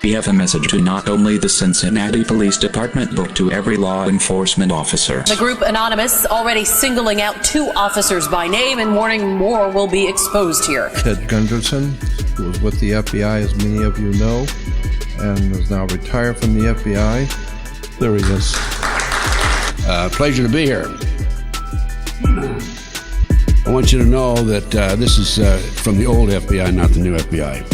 We have a message to not only the Cincinnati Police Department but to every law enforcement officer. The group Anonymous already singling out 2 officers by name and warning more will be exposed here. Ted Gunderson, who was with the FBI, as many of you know, and is now retired from the FBI. There he is. Pleasure to be here. I want you to know that this is from the old FBI, not the new FBI.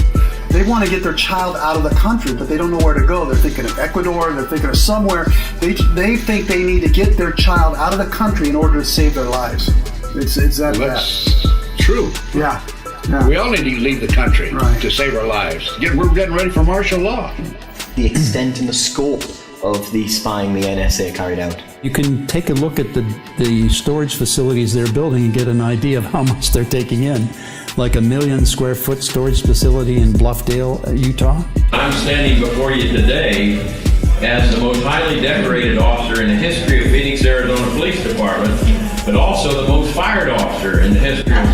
They want to get their child out of the country, but they don't know where to go. They're thinking of Ecuador, they're thinking of somewhere. They think they need to get their child out of the country in order to save their lives. It's that bad. That's true. Yeah. We all need to leave the country to save our lives. We're getting ready for martial law. The extent and the scope of the spying the NSA carried out. You can take a look at the storage facilities they're building and get an idea of how much they're taking in. Like a 1 million square foot storage facility in Bluffdale, Utah. I'm standing before you today as the most highly decorated officer in the history of Phoenix, Arizona Police Department, but also the most fired officer in the history of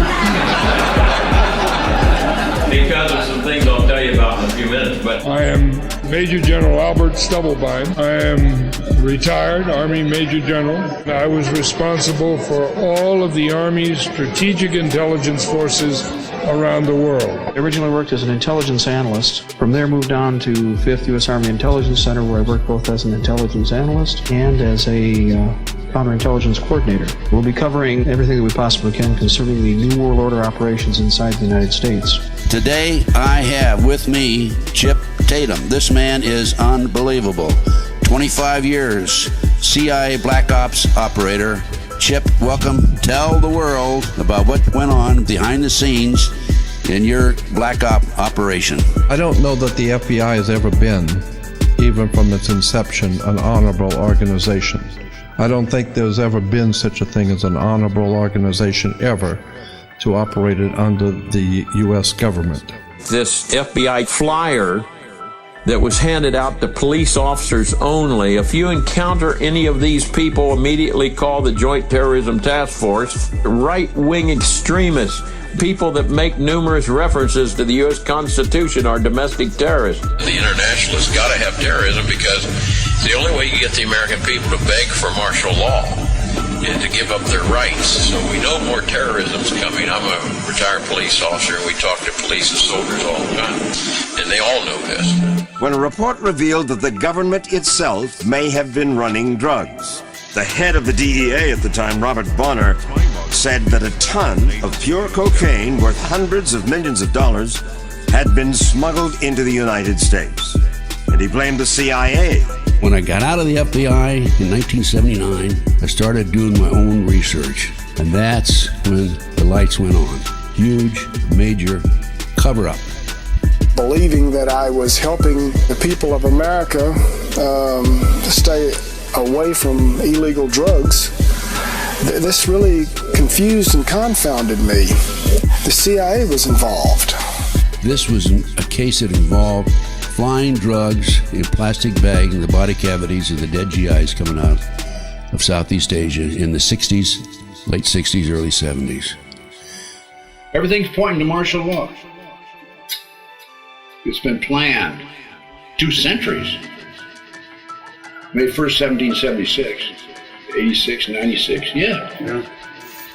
because of some things I'll tell you about in a few minutes. But I am Major General Albert Stubblebine. I am retired Army Major General. I was responsible for all of the Army's strategic intelligence forces around the world. I originally worked as an intelligence analyst. From there moved on to 5th U.S. Army Intelligence Center, where I worked both as an intelligence analyst and as a counterintelligence coordinator. We'll be covering everything that we possibly can concerning the New World Order operations inside the United States. Today, I have with me Chip Tatum. This man is unbelievable. 25 years, CIA Black Ops operator. Chip, welcome. Tell the world about what went on behind the scenes in your Black Op operation. I don't know that the FBI has ever been, even from its inception, an honorable organization. I don't think there's ever been such a thing as an honorable organization ever to operate it under the U.S. government. This FBI flyer that was handed out to police officers only. If you encounter any of these people, immediately call the Joint Terrorism Task Force. Right-wing extremists, people that make numerous references to the U.S. Constitution, are domestic terrorists. the internationalists got to have terrorism because the only way you get the American people to beg for martial law is to give up their rights. So we know more terrorism's coming. I'm a retired police officer, and we talk to police and soldiers all the time, and they all know this. When a report revealed that the government itself may have been running drugs, the head of the DEA at the time, Robert Bonner, said that a ton of pure cocaine worth hundreds of millions of dollars had been smuggled into the United States. And he blamed the CIA. When I got out of the FBI in 1979, I started doing my own research. And that's when the lights went on. Huge, major cover-up. Believing that I was helping the people of America to stay away from illegal drugs, this really confused and confounded me. The CIA was involved. This was a case that involved flying drugs in plastic bags in the body cavities of the dead GIs coming out of Southeast Asia in the 60s, late 60s, early 70s. Everything's pointing to martial law. It's been planned 2 centuries. May 1st, 1776, 86, 96, yeah.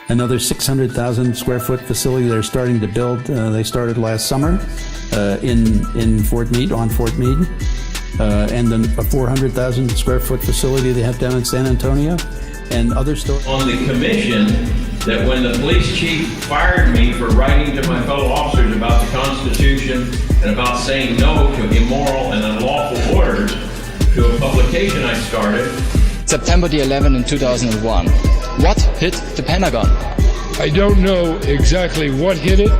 Another 600,000 square foot facility they're starting to build. They started last summer in Fort Meade, on Fort Meade. And then a 400,000 square foot facility they have down in San Antonio, and other stores. On the commission, that when the police chief fired me for writing to my fellow officers about the Constitution and about saying no to immoral and unlawful orders, to a publication I started. September the 11th in 2001. What hit the Pentagon? I don't know exactly what hit it,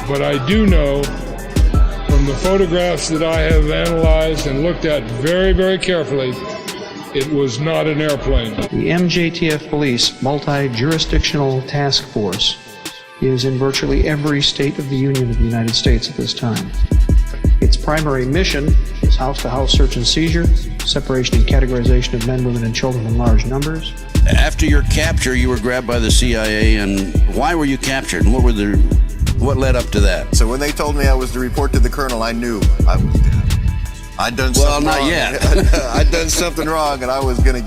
but I do know from the photographs that I have analyzed and looked at very, very carefully, it was not an airplane. The MJTF Police Multi-Jurisdictional Task Force is in virtually every state of the Union of the United States at this time. Its primary mission is house-to-house search and seizure, separation and categorization of men, women, and children in large numbers. After your capture, you were grabbed by the CIA, and why were you captured? And what led up to that? So when they told me I was to report to the colonel, I knew I was dead. I'd done Well, something not wrong. yet. I'd done something wrong, and I was gonna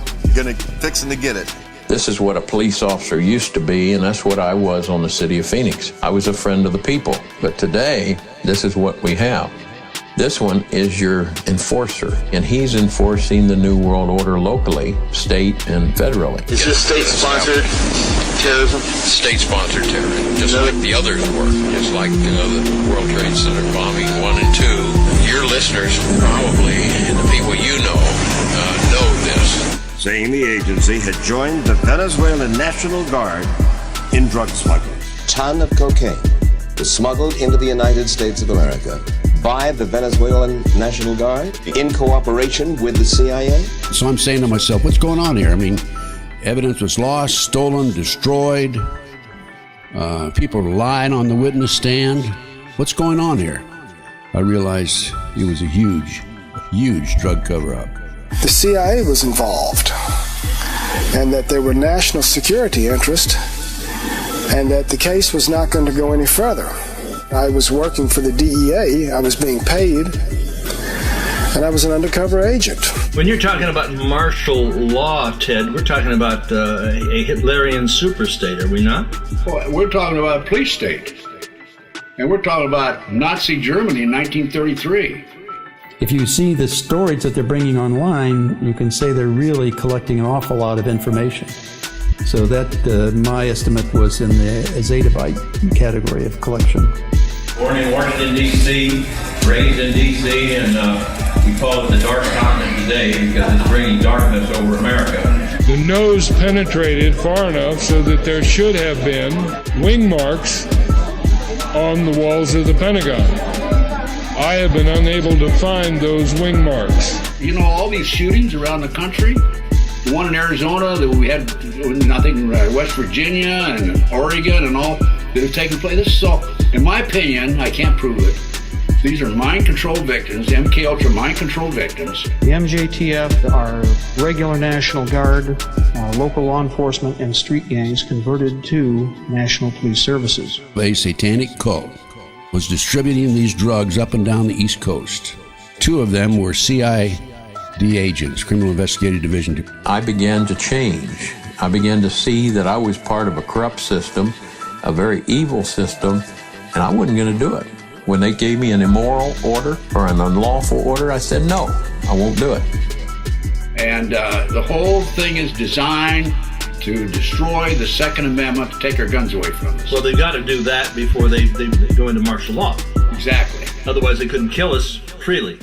fixing to get it. This is what a police officer used to be, and that's what I was on the city of Phoenix. I was a friend of the people. But today, this is what we have. This one is your enforcer, and he's enforcing the New World Order locally, state, and federally. Is this state-sponsored terrorism? State-sponsored terrorism, just like the others were, just like the World Trade Center bombing 1 and 2. Your listeners probably, and the people you know this. Saying the agency had joined the Venezuelan National Guard in drug smuggling. A ton of cocaine was smuggled into the United States of America by the Venezuelan National Guard in cooperation with the CIA. So I'm saying to myself, what's going on here? I mean, evidence was lost, stolen, destroyed. People are lying on the witness stand. What's going on here? I realized it was a huge drug cover-up. The CIA was involved, and that there were national security interests, and that the case was not going to go any further. I was working for the DEA, I was being paid, and I was an undercover agent. When you're talking about martial law, Ted, we're talking about a Hitlerian superstate, are we not? Well, we're talking about a police state. And we're talking about Nazi Germany in 1933. If you see the stories that they're bringing online, you can say they're really collecting an awful lot of information. So that, my estimate, was in the zettabyte category of collection. Born in Washington, D.C., raised in D.C., and we call it the dark continent today because it's bringing darkness over America. The nose penetrated far enough so that there should have been wing marks on the walls of the Pentagon. I have been unable to find those wing marks. You know, all these shootings around the country, the one in Arizona that we had, I think, West Virginia and Oregon and all that have taken place. This is all, in my opinion, I can't prove it. These are mind control victims, MK Ultra mind control victims. The MJTF are regular National Guard, local law enforcement, and street gangs converted to National Police Services. A satanic cult was distributing these drugs up and down the East Coast. 2 of them were CID agents, Criminal Investigative Division. I began to change. I began to see that I was part of a corrupt system, a very evil system, and I wasn't going to do it. When they gave me an immoral order or an unlawful order, I said, no, I won't do it. And the whole thing is designed to destroy the Second Amendment, to take our guns away from us. Well, they've got to do that before they go into martial law. Exactly. Otherwise, they couldn't kill us freely.